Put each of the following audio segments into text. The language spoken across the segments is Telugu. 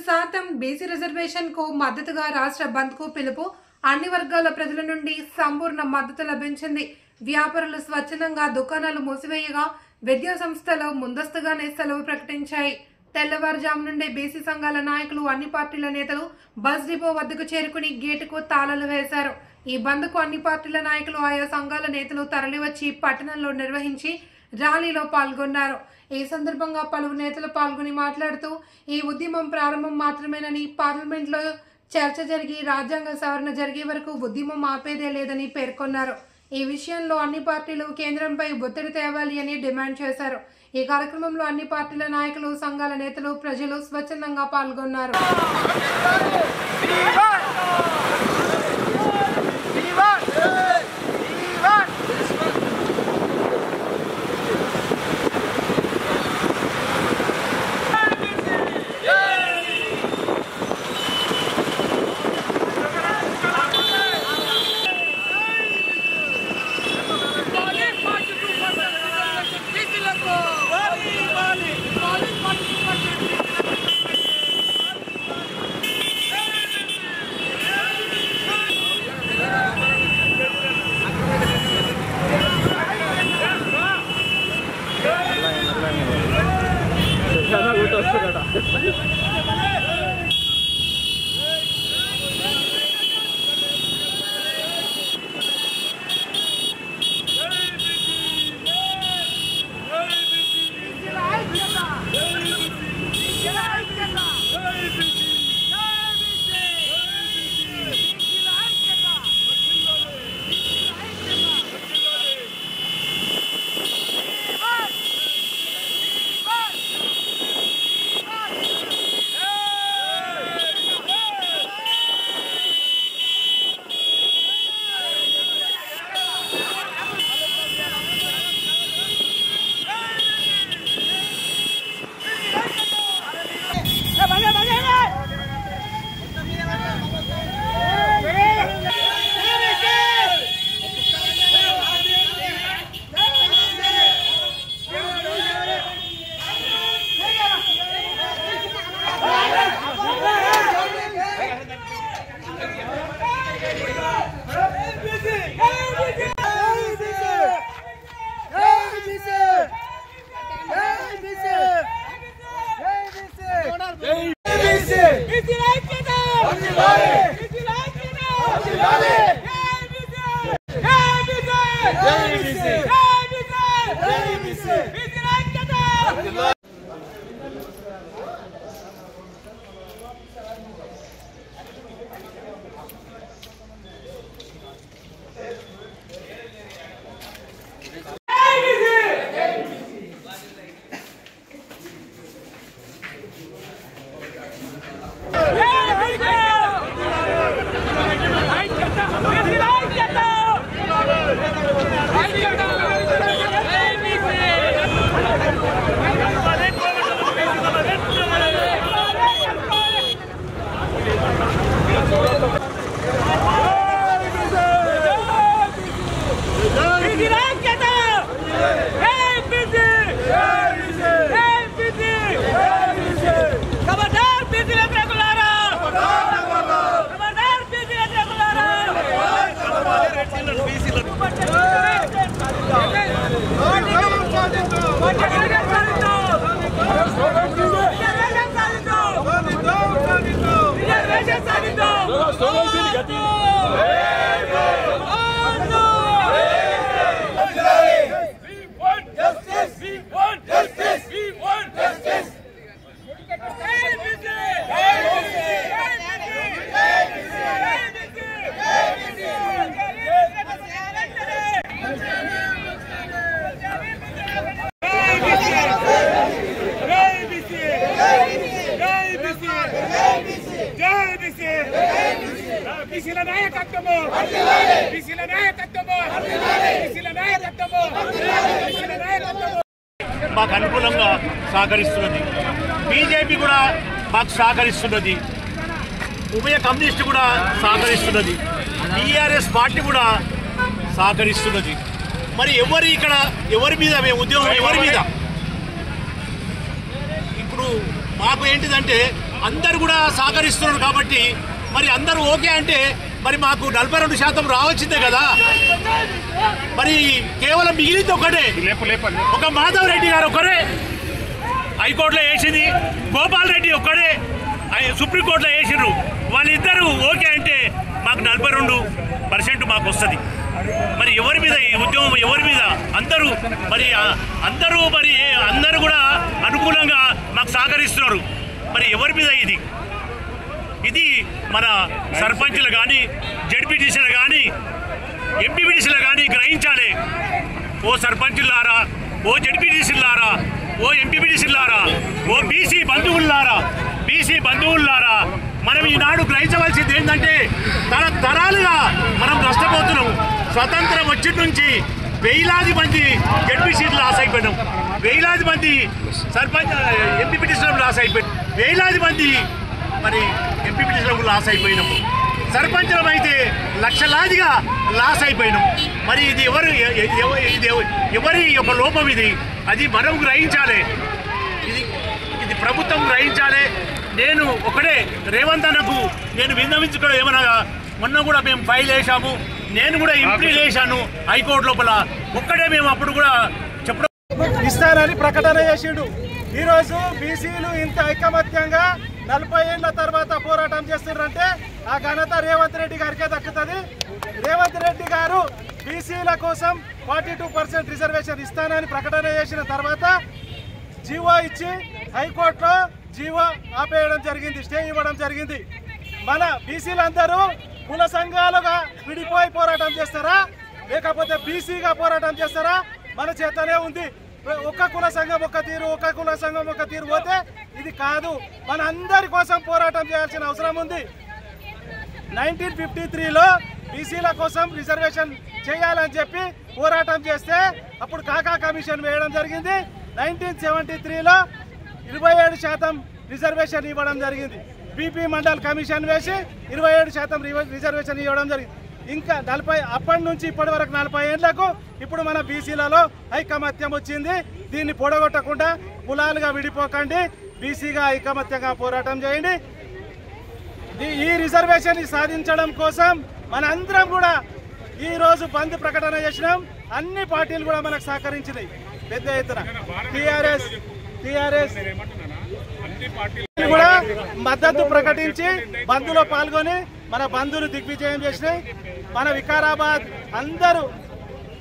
5% బీసీ రిజర్వేషన్ కు మద్దతుగా రాష్ట్ర బంద్ కు పిలుపు. అన్ని వర్గాల ప్రజల నుండి సంపూర్ణ మద్దతు లభించింది. వ్యాపారులు స్వచ్ఛందంగా దుకాణాలు మూసివేయగా విద్యా సంస్థలు ముందస్తుగానే సెలవు ప్రకటించాయి. తెల్లవారుజాము నుండి బీసీ సంఘాల నాయకులు, అన్ని పార్టీల నేతలు బస్ డిపో వద్దకు చేరుకుని గేటుకు తాళాలు వేశారు. ఈ బంద్కు అన్ని పార్టీల నాయకులు, ఆయా సంఘాల నేతలు తరలివచ్చి పట్టణంలో నిర్వహించి ర్యాలీలో పాల్గొన్నారు. ఈ సందర్భంగా పలువురు నేతలు పాల్గొని మాట్లాడుతూ ఈ ఉద్యమం ప్రారంభం మాత్రమేనని, పార్లమెంట్లో చర్చ జరిగి రాజ్యాంగ సవరణ జరిగే వరకు ఉద్యమం ఆపేదే లేదని పేర్కొన్నారు. ఈ విషయంలో అన్ని పార్టీలు కేంద్రంపై ఒత్తిడి తేవాలి అని డిమాండ్ చేశారు. ఈ కార్యక్రమంలో అన్ని పార్టీల నాయకులు, సంఘాల నేతలు, ప్రజలు స్వచ్ఛందంగా పాల్గొన్నారు. మాకు అనుకూలంగా సహకరిస్తున్నది. బీజేపీ కూడా మాకు సహకరిస్తున్నది. ఉభయ కమ్యూనిస్టు కూడా సహకరిస్తున్నది. టీఆర్ఎస్ పార్టీ కూడా సహకరిస్తున్నది. మరి ఎవరి మీద ఉద్యోగం ఎవరి మీద? ఇప్పుడు మాకు ఏంటిదంటే అందరు కూడా సహకరిస్తున్నారు కాబట్టి మరి అందరూ ఓకే అంటే మరి మాకు 42% రావాల్సిందే కదా. మరి కేవలం మిగిలింది ఒకటే, ఒక మాధవ్ రెడ్డి గారు ఒకరే హైకోర్టులో వేసింది, గోపాల్ రెడ్డి ఒక్కడే సుప్రీంకోర్టులో వేసిర్రు. వాళ్ళిద్దరూ ఓకే అంటే మాకు 42% మాకు వస్తుంది. మరి ఎవరి మీద ఈ ఉద్యమం, ఎవరి మీద? అందరూ అందరూ కూడా అనుకూలంగా మాకు సహకరిస్తున్నారు. మరి ఎవరి మీద ఇది మన సర్పంచ్లు కానీ, జడ్పీటీసీలు కానీ, ఎంపీపీటీసీలు కానీ గ్రహించాలి. ఓ సర్పంచులారా, ఓ జడ్పీటీసీలారా, ఓ ఎంపీపీటీసీలారా, ఓ బీసీ బంధువులారా, మనం ఈనాడు గ్రహించవలసింది ఏంటంటే తరాలుగా మనం నష్టపోతున్నాం. స్వతంత్రం వచ్చి నుంచి వేలాది మంది జడ్పీటీసీలు లాస్ అయిపోయినాం, వేలాది మంది సర్పంచ్ ఎంపీపీటీసీలకు లాస్ అయిపోయినాం, వేలాది మంది మరి ఎంపీపీటీసీలకు లాస్ అయిపోయినాం, సర్పంచులం అయితే లక్షలాదిగా లాస్ అయిపోయినాం. మరి ఇది ఎవరి యొక్క లోపం ఇది? అది మనం గ్రహించాలి, ఇది ప్రభుత్వం గ్రహించాలి. నేను ఒకటే రేవంత్ అన్నకు నేను విన్నవించుకోవడం ఏమనగా, మొన్న కూడా మేము ఫైల్ వేసాము, నేను కూడా ఇంప్లీట్ చేశాను హైకోర్టు లోపల. ఒక్కడే మేము అప్పుడు కూడా చెప్పడం ఇస్తానని ప్రకటన చేసిండు. ఈరోజు బీసీలు ఇంత ఐకమత్యంగా 40 ఏళ్ల తర్వాత పోరాటం చేస్తున్నారంటే ఆ ఘనత రేవంత్ రెడ్డి గారికే దక్కుతుంది. రేవంత్ రెడ్డి గారు బీసీల కోసం 42% రిజర్వేషన్ ఇస్తానని ప్రకటన చేసిన తర్వాత జీవో ఇచ్చి హైకోర్టులో జీవో ఆపేయడం జరిగింది, స్టే ఇవ్వడం జరిగింది. మన బీసీలందరూ కుల సంఘాలుగా విడిపోయి పోరాటం చేస్తారా, లేకపోతే బీసీగా పోరాటం చేస్తారా? మన చేతనే ఉంది. ఒక్క కుల సంఘం ఒక తీరు, ఒక్క కుల సంఘం ఒక తీరు పోతే ఇది కాదు. మన అందరి కోసం పోరాటం చేయాల్సిన అవసరం ఉంది. 1953లో బీసీల కోసం రిజర్వేషన్ చేయాలని చెప్పి పోరాటం చేస్తే అప్పుడు కాకా కమిషన్ వేయడం జరిగింది. 1973లో 27% రిజర్వేషన్ ఇవ్వడం జరిగింది. బీపీ మండల్ కమిషన్ వేసి 27% రిజర్వేషన్ ఇవ్వడం జరిగింది. ఇంకా 40 అప్పటి నుంచి ఇప్పటి వరకు 40 ఏళ్లకు ఇప్పుడు మన బీసీలలో ఐకమత్యం వచ్చింది. దీన్ని పొడగొట్టకుండా కులాలుగా విడిపోకండి, బీసీగా ఐకమత్యంగా పోరాటం చేయండి. ఈ రిజర్వేషన్ సాధించడం కోసం మనందరం కూడా ఈరోజు బంద్ ప్రకటన చేసినాం. అన్ని పార్టీలు కూడా మనకు సహకరించినాయి పెద్ద ఎత్తున. టీఆర్ఎస్ కూడా మద్దతు ప్రకటించి బంద్లో పాల్గొని మన బంద్ను దిగ్విజయం చేసినాయి. మన వికారాబాద్ అందరూ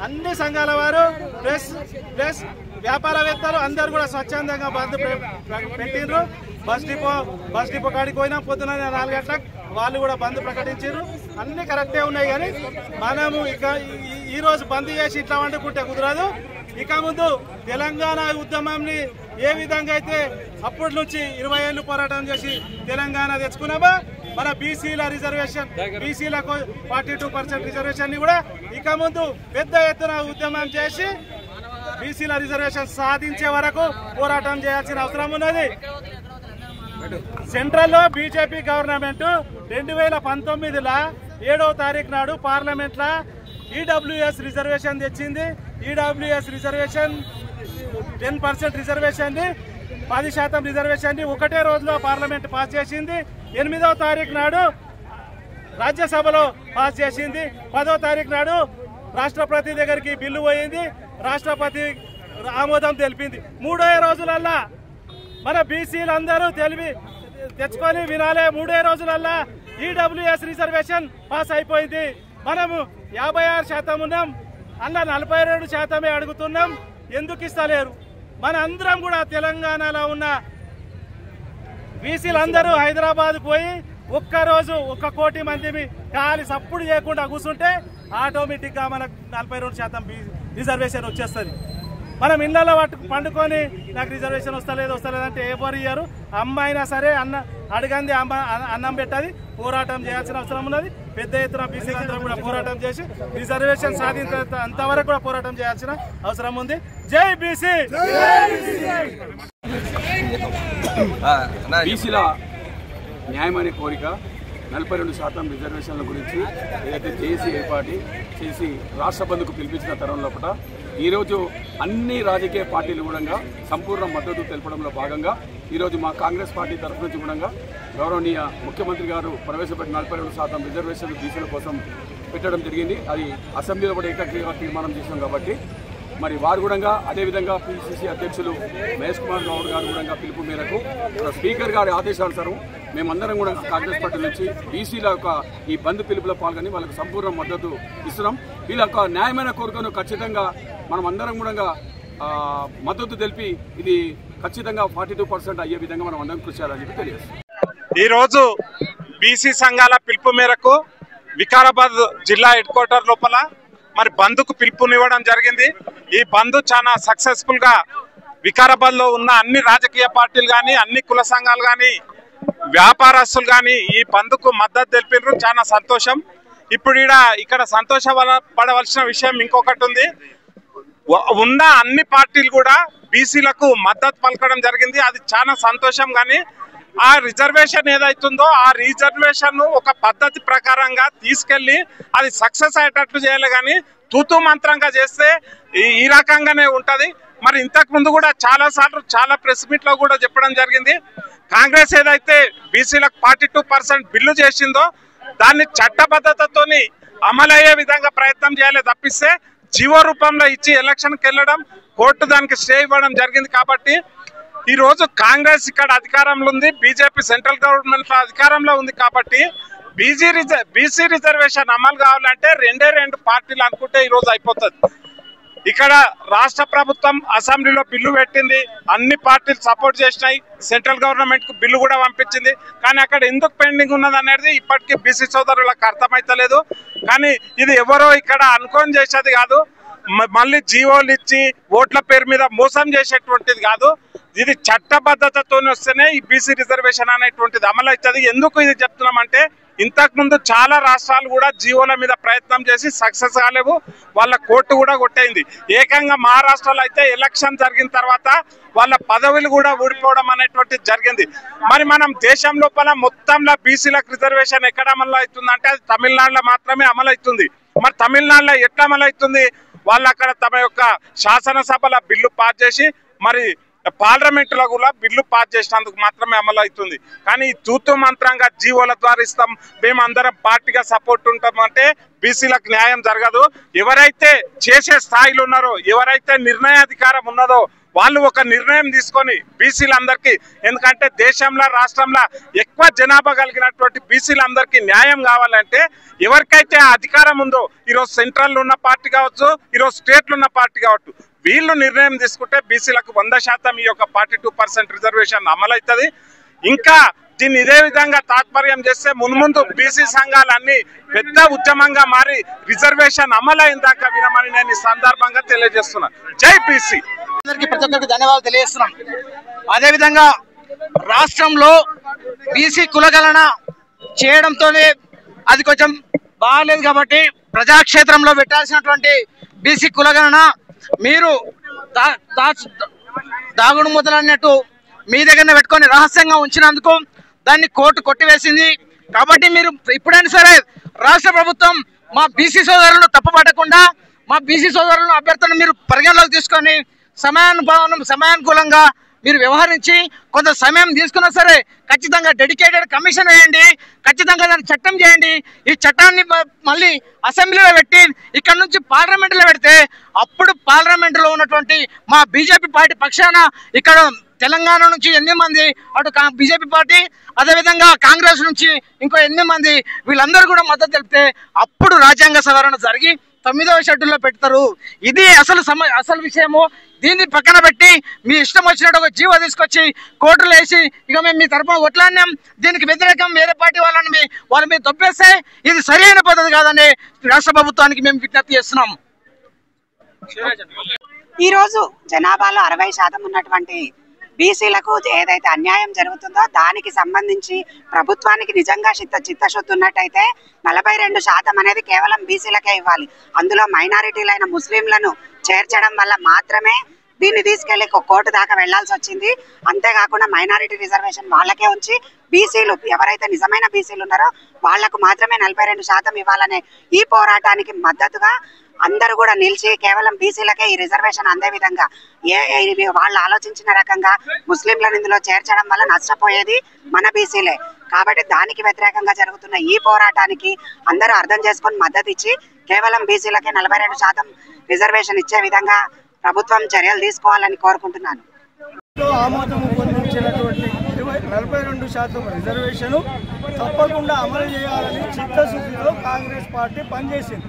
అన్ని సంఘాల వారు ప్లస్ వ్యాపారవేత్తలు అందరూ కూడా స్వచ్ఛందంగా బంద్ పెట్టిండ్రు. బస్ డిపో కాడికి పోయినా పొద్దున 4 గంటలకు వాళ్ళు కూడా బంద్ ప్రకటించారు. అన్ని కరెక్టే ఉన్నాయి, కానీ మనము ఇక ఈరోజు బంద్ చేసి ఇట్లా వండుకుంటే కుదరదు. ఇక ముందు తెలంగాణ ఉద్యమాన్ని ఏ విధంగా అయితే అప్పటి నుంచి 20 ఏళ్ళు పోరాటం చేసి తెలంగాణ తెచ్చుకున్నామో, మన బీసీల రిజర్వేషన్, బీసీలకు 42% రిజర్వేషన్ కూడా ఇక ముందు పెద్ద ఎత్తున ఉద్యమం చేసి బీసీల రిజర్వేషన్ సాధించే వరకు పోరాటం చేయాల్సిన అవసరం ఉన్నది. సెంట్రల్లో బీజేపీ గవర్నమెంట్ 2019లో 7వ తారీఖు నాడు పార్లమెంట్లో ఈడబ్ల్యూఎస్ రిజర్వేషన్ తెచ్చింది. ఈడబ్ల్యూఎస్ రిజర్వేషన్ 10% రిజర్వేషన్ని, 10% రిజర్వేషన్ని ఒకటే రోజులో పార్లమెంట్ పాస్ చేసింది. 8వ తారీఖు నాడు రాజ్యసభలో పాస్ చేసింది. 10వ తారీఖు నాడు రాష్ట్రపతి దగ్గరికి బిల్లు పోయింది, రాష్ట్రపతి ఆమోదం తెలిపింది. 3 రోజులల్లా మన బీసీలందరూ తెలివి తెచ్చుకొని వినాలే, 3 రోజులల్లా ఈడబ్ల్యూఎస్ రిజర్వేషన్ పాస్ అయిపోయింది. మనము 56% ఉన్నాం, అలా 42% అడుగుతున్నాం. ఎందుకు ఇస్తలేరు? మన అందరం కూడా తెలంగాణలో ఉన్న బీసీలందరూ హైదరాబాద్ పోయి ఒక్కరోజు 1 కోటి మంది ఖాళీ సప్పుడు చేయకుండా కూర్చుంటే ఆటోమేటిక్గా మనకు 42% రిజర్వేషన్ వచ్చేస్తుంది. మనం ఇళ్లలో పండుకొని నాకు రిజర్వేషన్ వస్తలేదంటే ఎవరు ఇయ్యారు? అమ్మాయినా సరే అడగంది అన్నం పెట్టది. పోరాటం చేయాల్సిన అవసరం ఉన్నది. పెద్ద ఎత్తున బీసీలందరూ కూడా పోరాటం చేసి రిజర్వేషన్ సాధించేంత అంతవరకు కూడా పోరాటం చేయాల్సిన అవసరం ఉంది. జై బీసీ. బీసీల న్యాయమైన కోరిక 42% రిజర్వేషన్ల గురించి ఏదైతే జేఏసీ ఏర్పాటు చేసి రాష్ట్ర బంద్కు పిలిపించిన తరుణంలో కూడా ఈరోజు అన్ని రాజకీయ పార్టీలు కూడా సంపూర్ణ మద్దతు తెలపడంలో భాగంగా ఈరోజు మా కాంగ్రెస్ పార్టీ తరఫు నుంచి కూడా గౌరవనీయ ముఖ్యమంత్రి గారు ప్రవేశపెట్టిన 42% రిజర్వేషన్లు బీసీల కోసం పెట్టడం జరిగింది. అది అసెంబ్లీలో కూడా ఏకగ్రీవంగా తీర్మానం చేశాం కాబట్టి మరి వారు కూడా అదేవిధంగా పిసిసి అధ్యక్షులు మహేష్ కుమార్ గౌడ్ గారు కూడా పిలుపు మేరకు స్పీకర్ గారి ఆదేశానుసారం మేమందరం కూడా కాంగ్రెస్ పార్టీ నుంచి బీసీల యొక్క ఈ బంద్ పిలుపులో పాల్గొని వాళ్ళకి సంపూర్ణ మద్దతు ఇస్తున్నాం. వీళ్ళ యొక్క న్యాయమైన కోరికను ఖచ్చితంగా మనం అందరం కూడా మద్దతు తెలిపి ఇది ఖచ్చితంగా 42% అయ్యే విధంగా మనం అందరం కృషి చేయాలని చెప్పి తెలియజేస్తాం. ఈరోజు బీసీ సంఘాల పిలుపు మేరకు వికారాబాద్ జిల్లా హెడ్ క్వార్టర్ లోపల మరి బంద్కు పిలుపునివ్వడం జరిగింది. ఈ బంద్ చాలా సక్సెస్ఫుల్ గా వికారాబాద్ లో ఉన్న అన్ని రాజకీయ పార్టీలు కానీ అన్ని కుల సంఘాలు కానీ వ్యాపారస్తులు కానీ ఈ బంద్కు మద్దతు తెలిపారు. చాలా సంతోషం. ఇప్పుడు ఇక్కడ సంతోషపడవలసిన విషయం ఇంకొకటి ఉంది. ఉన్న అన్ని పార్టీలు కూడా బీసీలకు మద్దతు పలకడం జరిగింది. అది చాలా సంతోషం. కానీ ఆ రిజర్వేషన్ ఏదైతుందో ఆ రిజర్వేషన్ ఒక పద్ధతి ప్రకారంగా తీసుకెళ్లి అది సక్సెస్ అయ్యేటట్లు చేయాలి. కానీ తూతూ మంత్రంగా చేస్తే ఈ రకంగానే ఉంటది. మరి ఇంతకు ముందు కూడా చాలా సార్లు చాలా ప్రెస్ మీట్ లో కూడా చెప్పడం జరిగింది. కాంగ్రెస్ ఏదైతే బీసీలకు 42% బిల్లు చేసిందో దాన్ని చట్టబద్ధతతోని అమలయ్యే విధంగా ప్రయత్నం చేయాలి తప్పిస్తే జీవో రూపంలో ఇచ్చి ఎలక్షన్కి వెళ్ళడం, కోర్టు దానికి స్టే ఇవ్వడం జరిగింది. కాబట్టి ఈ రోజు కాంగ్రెస్ ఇక్కడ అధికారంలో ఉంది, బీజేపీ సెంట్రల్ గవర్నమెంట్ అధికారంలో ఉంది. కాబట్టి బీసీ రిజర్వేషన్ అమలు కావాలంటే రెండు పార్టీలు అనుకుంటే ఈ రోజు అయిపోతుంది. ఇక్కడ రాష్ట్ర ప్రభుత్వం అసెంబ్లీలో బిల్లు పెట్టింది, అన్ని పార్టీలు సపోర్ట్ చేసినాయి, సెంట్రల్ గవర్నమెంట్ కు బిల్లు కూడా పంపించింది. కానీ అక్కడ ఎందుకు పెండింగ్ ఉన్నది అనేది ఇప్పటికీ బీసీ సోదరులకు అర్థమైతలేదు. కానీ ఇది ఎవరో ఇక్కడ అనుకోని చేసేది కాదు, మళ్ళీ జీవోలు ఇచ్చి ఓట్ల పేరు మీద మోసం చేసేటువంటిది కాదు. ఇది చట్టబద్ధతతో వస్తేనే ఈ బీసీ రిజర్వేషన్ అనేటువంటిది అమలు అవుతుంది. ఎందుకు ఇది చెప్తున్నామంటే ఇంతకు ముందు చాలా రాష్ట్రాలు కూడా జీవోల మీద ప్రయత్నం చేసి సక్సెస్ కాలేవు, వాళ్ళ కోర్టు కూడా కొట్టేయింది. ఏకంగా మహారాష్ట్రలో అయితే ఎలక్షన్ జరిగిన తర్వాత వాళ్ళ పదవులు కూడా ఊడిపోవడం అనేటువంటిది జరిగింది. మరి మనం దేశం లోపల మొత్తంలో బీసీలకు రిజర్వేషన్ ఎక్కడ అమలు అవుతుందంటే అది తమిళనాడులో మాత్రమే అమలు అవుతుంది. మరి తమిళనాడులో ఎట్లా అమలు అవుతుంది? వాళ్ళు అక్కడ తమ యొక్క శాసనసభల బిల్లు పాస్ చేసి మరి పార్లమెంటులో కూడా బిల్లు పాస్ చేసినందుకు మాత్రమే అమలు అవుతుంది. కానీ తూతు మంత్రంగా జీవోల ద్వారా ఇస్తాం, మేము అందరం పార్టీగా సపోర్ట్ ఉంటామంటే బీసీలకు న్యాయం జరగదు. ఎవరైతే చేసే స్థాయిలో ఉన్నారో, ఎవరైతే నిర్ణయాధికారం ఉన్నదో వాళ్ళు ఒక నిర్ణయం తీసుకొని బీసీలందరికీ, ఎందుకంటే దేశంలో రాష్ట్రంలో ఎక్కువ జనాభా కలిగినటువంటి బీసీలందరికీ న్యాయం కావాలంటే ఎవరికైతే అధికారం ఉందో, ఈరోజు సెంట్రల్ ఉన్న పార్టీ కావచ్చు, ఈరోజు స్టేట్లు ఉన్న పార్టీ కావచ్చు, వీళ్ళు నిర్ణయం తీసుకుంటే బీసీలకు 100% ఈ యొక్క 42% రిజర్వేషన్ అమలు అవుతుంది. ఇంకా దీన్ని ఇదే విధంగా తాత్పర్యం చేస్తే మున్ముందు బీసీ సంఘాలన్నీ పెద్ద ఉద్యమంగా మారి రిజర్వేషన్ అమలైన దాకా వినమని నేను ఈ సందర్భంగా తెలియజేస్తున్నాను. జై బీసీ. అందరికీ ప్రతి ఒక్కరికి ధన్యవాదాలు తెలియజేస్తున్నాం. అదేవిధంగా రాష్ట్రంలో బీసీ కులగణన చేయడంతోనే అది కొంచెం బాగాలేదు. కాబట్టి ప్రజాక్షేత్రంలో పెట్టాల్సినటువంటి బీసీ కులగణన మీరు దాగుడు మొదలన్నట్టు మీ దగ్గరనే పెట్టుకొని రహస్యంగా ఉంచినందుకు దాన్ని కోర్టు కొట్టివేసింది. కాబట్టి మీరు ఇప్పుడైనా సరే రాష్ట్ర ప్రభుత్వం మా బీసీ సోదరులను తప్పుపట్టకుండా మా బీసీ సోదరులను అభ్యర్థులను మీరు పరిగణలోకి తీసుకొని సమయానుకూలంగా మీరు వ్యవహరించి కొంత సమయం తీసుకున్నా సరే ఖచ్చితంగా డెడికేటెడ్ కమిషన్ వేయండి, ఖచ్చితంగా దాన్ని చట్టం చేయండి. ఈ చట్టాన్ని మళ్ళీ అసెంబ్లీలో పెట్టి ఇక్కడ నుంచి పార్లమెంటులో పెడితే అప్పుడు పార్లమెంటులో ఉన్నటువంటి మా బీజేపీ పార్టీ పక్షాన ఇక్కడ తెలంగాణ నుంచి 8 మంది, అటు బీజేపీ పార్టీ అదేవిధంగా కాంగ్రెస్ నుంచి ఇంకో 8 మంది, వీళ్ళందరూ కూడా మద్దతు తెలిపితే అప్పుడు రాజ్యాంగ సవరణ జరిగి 9వ షెడ్యూల్లో పెడతారు. ఇది అసలు విషయము. దీన్ని పక్కన పెట్టి మీ ఇష్టం వచ్చినట్టు ఒక జీవో తీసుకొచ్చి కోర్టులు వేసి ఇక మేము మీ తరఫున కొట్లాడినాం, దీనికి వ్యతిరేకం వేరే పార్టీ వాళ్ళ మీద తప్పేస్తే ఇది సరైన పద్ధతి కాదని రాష్ట్ర ప్రభుత్వానికి మేము విజ్ఞప్తి చేస్తున్నాం. ఈరోజు జనాభాలో 60% ఉన్నటువంటి బీసీలకు ఏదైతే అన్యాయం జరుగుతుందో దానికి సంబంధించి ప్రభుత్వానికి నిజంగా చిత్తశుద్ధి ఉన్నట్టయితే 42% అనేది కేవలం బీసీలకే ఇవ్వాలి. అందులో మైనారిటీలైన ముస్లింలను చేర్చడం వల్ల మాత్రమే దీన్ని తీసుకెళ్లి కోర్టు దాకా వెళ్లాల్సి వచ్చింది. అంతేకాకుండా మైనారిటీ రిజర్వేషన్ వాళ్ళకే ఉంచి బీసీలు ఎవరైతే నిజమైన బీసీలు ఉన్నారో వాళ్లకు మాత్రమే 42% ఇవ్వాలనే ఈ పోరాటానికి మద్దతుగా అందరూ కూడా నిలిచి కేవలం బీసీలకే ఈ రిజర్వేషన్ అందే విధంగా వాళ్ళు ఆలోచించిన రకంగా ముస్లింలను ఇందులో చేర్చడం వల్ల నష్టపోయేది మన బీసీలే. కాబట్టి దానికి వ్యతిరేకంగా జరుగుతున్న ఈ పోరాటానికి అందరూ అర్థం చేసుకొని మద్దతు ఇచ్చి కేవలం బీసీలకే 42% రిజర్వేషన్ ఇచ్చే విధంగా ప్రభుత్వం చర్యలు తీసుకోవాలని కోరుకుంటున్నాను. ఆమోదం పొందించినటువంటి 42% రిజర్వేషన్ తప్పకుండా అమలు చేయాలని చిత్తశుద్ధితో కాంగ్రెస్ పార్టీ పనిచేసింది.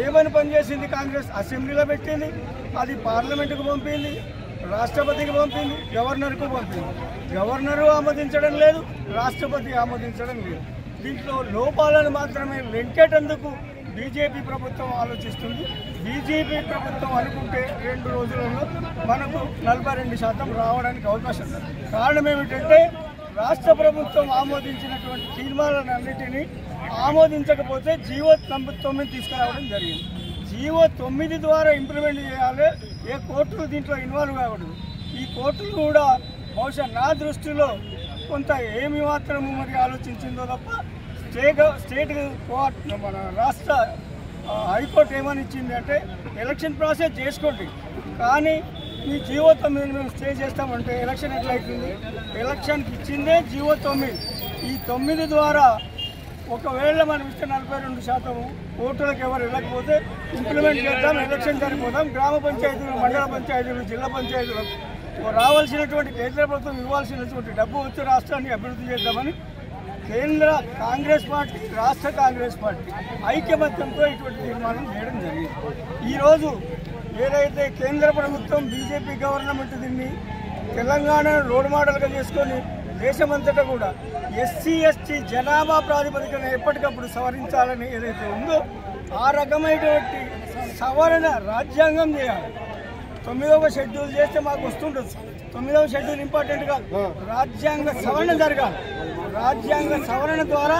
ఏమని పనిచేసింది? కాంగ్రెస్ అసెంబ్లీలో పెట్టింది, అది పార్లమెంటుకు పంపింది, రాష్ట్రపతికి పంపింది, గవర్నర్కు పంపింది. గవర్నరు ఆమోదించడం లేదు, రాష్ట్రపతి ఆమోదించడం లేదు. దీంట్లో లోపాలను మాత్రమే వెంకేటందుకు బీజేపీ ప్రభుత్వం ఆలోచిస్తుంది. బీజేపీ ప్రభుత్వం అనుకుంటే 2 రోజులలో మనకు 42% రావడానికి అవకాశం ఉంది. కారణం ఏమిటంటే రాష్ట్ర ప్రభుత్వం ఆమోదించినటువంటి తీర్మానాలన్నింటినీ ఆమోదించకపోతే జీవో 9 తీసుకురావడం జరిగింది. జీవో 9 ద్వారా ఇంప్లిమెంట్ చేయాలి. ఏ కోర్టులు దీంట్లో ఇన్వాల్వ్ కాకూడదు. ఈ కోర్టులు కూడా బహుశా నా దృష్టిలో కొంత ఏమి మాత్రము మరి ఆలోచించిందో తప్ప స్టేట్ కోర్ట్ మన రాష్ట్ర హైకోర్టు ఏమని ఇచ్చింది అంటే ఎలక్షన్ ప్రాసెస్ చేసుకోండి, కానీ ఈ జీవో 9 మేము స్టే చేస్తామంటే ఎలక్షన్ ఎట్లయితుంది? ఎలక్షన్కి ఇచ్చిందే జీవో 9. ఈ 9 ద్వారా ఒకవేళ మనం ఇస్తే 42% ఓటులకు ఎవరు వెళ్ళకపోతే ఇంప్లిమెంట్ చేద్దాం, ఎలక్షన్ జరిపోదాం. గ్రామ పంచాయతీలు, మండల పంచాయతీలు, జిల్లా పంచాయతీలకు రావాల్సినటువంటి కేంద్ర ప్రభుత్వం ఇవ్వాల్సినటువంటి డబ్బు వచ్చి రాష్ట్రాన్ని అభివృద్ధి చేద్దామని కేంద్ర కాంగ్రెస్ పార్టీ, రాష్ట్ర కాంగ్రెస్ పార్టీ ఐక్యమత్యంతో ఇటువంటి తీర్మానం చేయడం జరిగింది. ఈరోజు ఏదైతే కేంద్ర ప్రభుత్వం బీజేపీ గవర్నమెంట్ దీన్ని తెలంగాణను రోడ్ మోడల్గా చేసుకొని దేశమంతటా కూడా ఎస్సీ ఎస్టీ జనాభా ప్రాతిపదికన ఎప్పటికప్పుడు సవరించాలని ఏదైతే ఉందో ఆ రకమైనటువంటి సవరణ రాజ్యాంగం చేయాలి. 9వ షెడ్యూల్ చేస్తే మాకు వస్తుండొచ్చు. 9వ షెడ్యూల్ ఇంపార్టెంట్ కాదు, రాజ్యాంగ సవరణ జరగాలి. రాజ్యాంగ సవరణ ద్వారా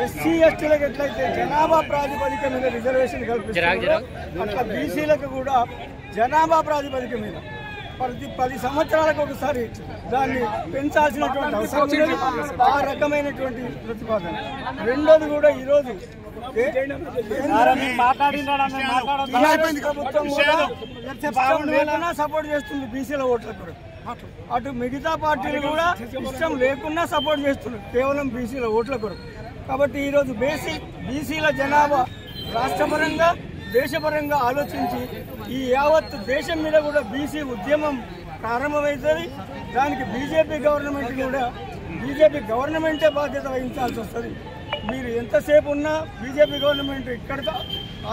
ఎస్సీ ఎస్టీలకు ఎట్లయితే జనాభా ప్రాతిపదిక మీద రిజర్వేషన్ కల్పిస్తారో అట్లా బీసీలకు కూడా జనాభా ప్రాతిపదిక మీద ప్రతి 10 సంవత్సరాలకు ఒకసారి దాన్ని పెంచాల్సినటువంటి అవసరం ఉంది. ఆ రకమైనటువంటి ప్రతిపాదన. రెండోది కూడా ఈరోజు ప్రభుత్వం కూడా సపోర్ట్ చేస్తుంది బీసీల ఓట్లకు. అటు మిగతా పార్టీలు కూడా ఇష్టం లేకుండా సపోర్ట్ చేస్తున్నారు కేవలం బీసీల ఓట్ల కొరకు. కాబట్టి ఈరోజు బీసీల జనాభా రాష్ట్రపరంగా దేశపరంగా ఆలోచించి ఈ యావత్ దేశం మీద కూడా బీసీ ఉద్యమం ప్రారంభమవుతుంది. దానికి బీజేపీ గవర్నమెంటే బాధ్యత వహించాల్సి వస్తుంది. మీరు ఎంతసేపు ఉన్నా బీజేపీ గవర్నమెంట్ ఇక్కడ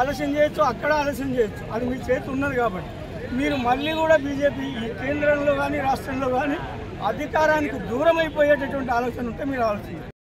ఆలస్యం చేయొచ్చు, అక్కడ ఆలస్యం చేయొచ్చు, అది మీ చేతి ఉన్నది. కాబట్టి మీరు మళ్ళీ కూడా బీజేపీ ఈ కేంద్రంలో కానీ రాష్ట్రంలో కానీ అధికారానికి దూరం అయిపోయేటటువంటి ఆలోచన ఉంటే మీరు ఆలోచించారు.